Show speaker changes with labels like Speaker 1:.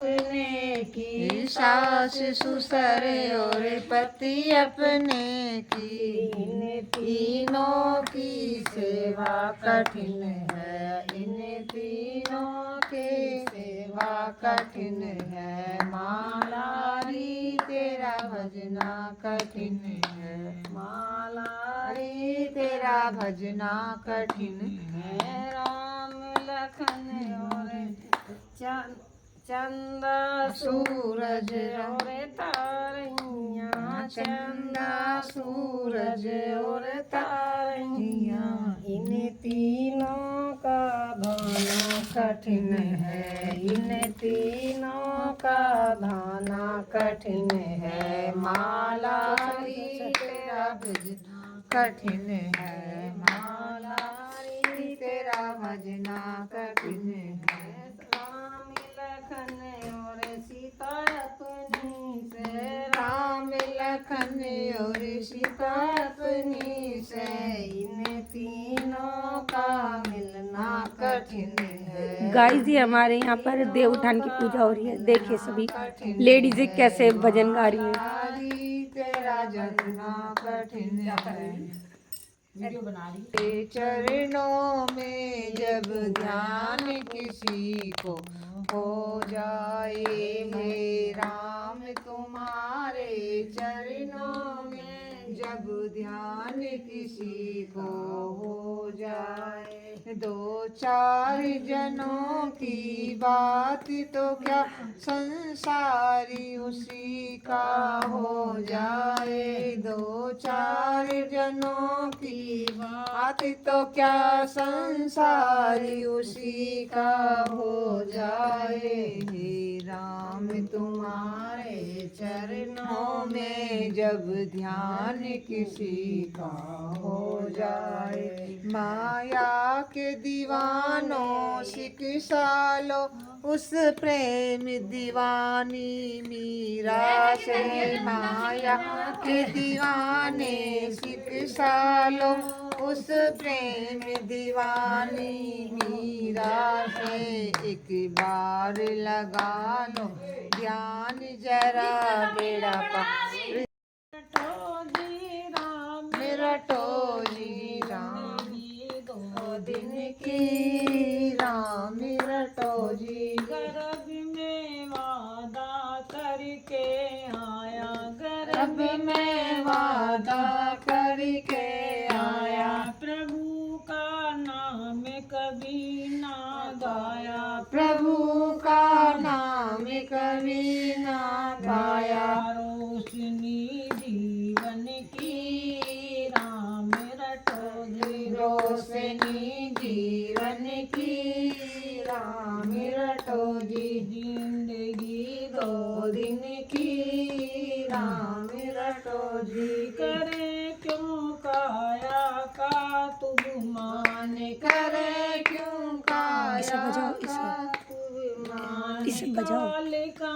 Speaker 1: अपने की सास ससुर और पति अपने की, इन तीनों की सेवा कठिन है। इन तीनों की सेवा कठिन है। मालारी तेरा भजना कठिन है। मालारी तेरा भजना कठिन है। राम लखन और चंदा सूरज और तारियां, चंदा सूरज और तारियां, इन तीनों का भाना कठिन है। इन तीनों का भाना कठिन है। मालारी तेरा भजना कठिन है। मालारी तेरा भजना कठिन है। राम लखन और सीता अपनी से, राम लखन और सीता अपनी से, इन तीनों का मिलना कठिन है।
Speaker 2: गाइस ये हमारे यहाँ पर देव उठान की पूजा हो रही है। देखिए सभी लेडीज कैसे भजन गा रही हैं।
Speaker 1: तेरा जानना कठिन है। वीडियो बना रही। चरणों में जब ध्यान किसी को हो जाए, हे राम तुम्हारे चरणों में जब ध्यान किसी को हो जाए, दो चार जनों की बात तो क्या संसारी उसी का हो जाए। दो चार जनों की बात तो क्या संसारी उसी का हो जाए। हे राम तुम्हारे चरणों में जब ध्यान किसी का हो जाए, माया के दीवानों शिक्षा लो उस प्रेम दीवानी मीरा से। माया के दीवाने शिक्षा लो उस प्रेम दीवानी मीरा से। एक बार लगा लो ध्यान जरा बेड़ा पार। रटो जी राम दो दिन की, राम रटो जी।
Speaker 3: गर्भ में वादा करके आया,
Speaker 1: गर्भ में वादा करके आया,
Speaker 3: प्रभु का नाम कभी ना गाया।
Speaker 1: प्रभु का नाम कभी ना गाया।
Speaker 3: रोशनी जीवन की, राम रटो जी।
Speaker 1: रोशनी जीवन की, राम रटो जी।
Speaker 3: जिंदगी
Speaker 1: दो दिन की, राम रटो जी।
Speaker 3: करे क्यों काया का तू मान,
Speaker 1: करे क्यों काया
Speaker 2: इसे बजाओ, इसे बजाओ।
Speaker 3: काल का